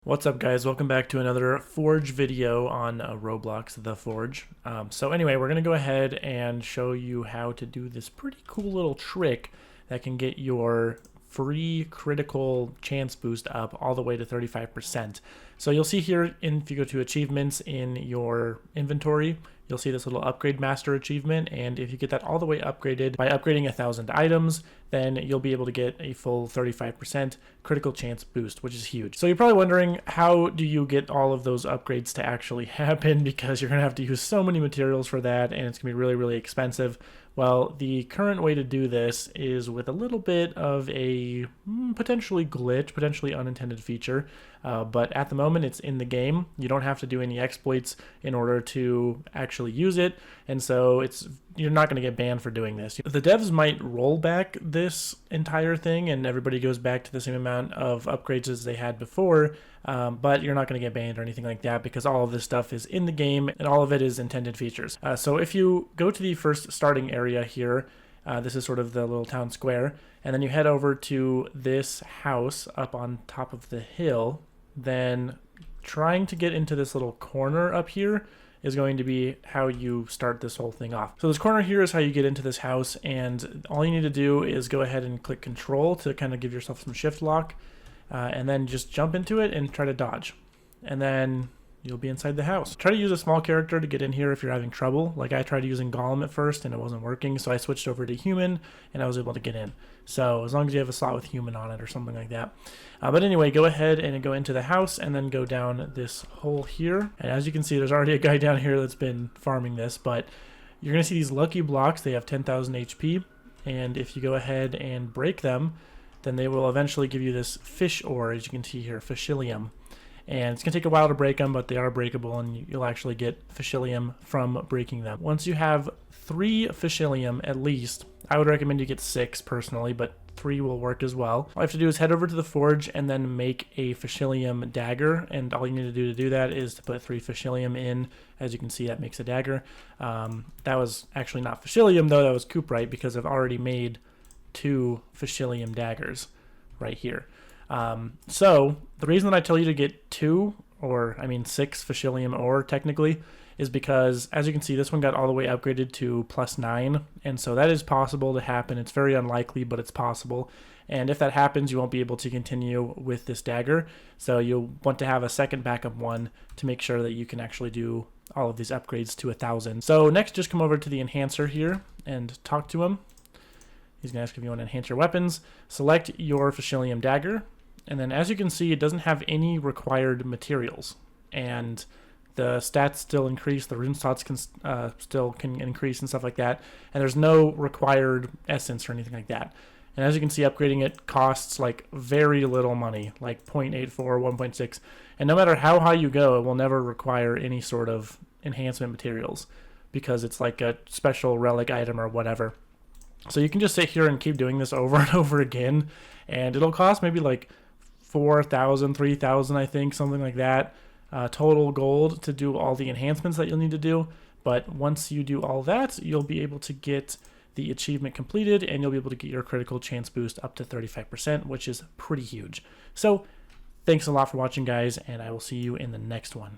What's up, guys? Welcome back to another Forge video on Roblox The Forge. So anyway, we're going to go ahead and show you how to do this pretty cool little trick that can get your free critical chance boost up all the way to 35%. So you'll see here, if you go to achievements in your inventory, you'll see this little upgrade master achievement, and if you get that all the way upgraded by upgrading 1,000 items, then you'll be able to get a full 35% critical chance boost, which is huge. So you're probably wondering, how do you get all of those upgrades to actually happen? Because you're gonna have to use so many materials for that, and it's gonna be really, really expensive. Well, the current way to do this is with a little bit of a potentially glitch, potentially unintended feature, but at the moment it's in the game. You don't have to do any exploits in order to actually use it, and so you're not going to get banned for doing this. The devs might roll back this entire thing and everybody goes back to the same amount of upgrades as they had before, but you're not going to get banned or anything like that because all of this stuff is in the game and all of it is intended features. So if you go to the first starting area here, this is sort of the little town square, and then you head over to this house up on top of the hill, then trying to get into this little corner up here is going to be how you start this whole thing off. So this corner here is how you get into this house, and all you need to do is go ahead and click Control to kind of give yourself some shift lock, and then just jump into it and try to dodge. And then you'll be inside the house. Try to use a small character to get in here if you're having trouble. Like I tried using Golem at first and it wasn't working, so I switched over to human and I was able to get in. So as long as you have a slot with human on it or something like that. But anyway, go ahead and go into the house and then go down this hole here. And as you can see, there's already a guy down here that's been farming this, but you're gonna see these lucky blocks. They have 10,000 HP, and if you go ahead and break them, then they will eventually give you this fish ore, as you can see here, Fishilium. And it's going to take a while to break them, but they are breakable, and you'll actually get Fishilium from breaking them. Once you have 3 Fishilium at least, I would recommend you get 6 personally, but 3 will work as well. All you have to do is head over to the forge and then make a Fishilium dagger, and all you need to do that is to put 3 Fishilium in. As you can see, that makes a dagger. That was actually not Fishilium, though. That was Cooperite, because I've already made 2 Fishilium daggers right here. So the reason that I tell you to get 6 Fishilium ore technically is because, as you can see, this one got all the way upgraded to +9, and so that is possible to happen. It's very unlikely, but it's possible, and if that happens, you won't be able to continue with this dagger, so you'll want to have a second backup one to make sure that you can actually do all of these upgrades to 1,000. So next, just come over to the enhancer here and talk to him. He's going to ask if you want to enhance your weapons. Select your Fishilium dagger, and then as you can see, it doesn't have any required materials, and the stats still increase, the rune slots still can increase and stuff like that, and there's no required essence or anything like that. And as you can see, upgrading it costs like very little money, like 0.84, 1.6, and no matter how high you go, it will never require any sort of enhancement materials because it's like a special relic item or whatever. So you can just sit here and keep doing this over and over again, and it'll cost maybe like 4,000, 3,000, I think, something like that, total gold to do all the enhancements that you'll need to do. But once you do all that, you'll be able to get the achievement completed, and you'll be able to get your critical chance boost up to 35%, which is pretty huge. So thanks a lot for watching, guys, and I will see you in the next one.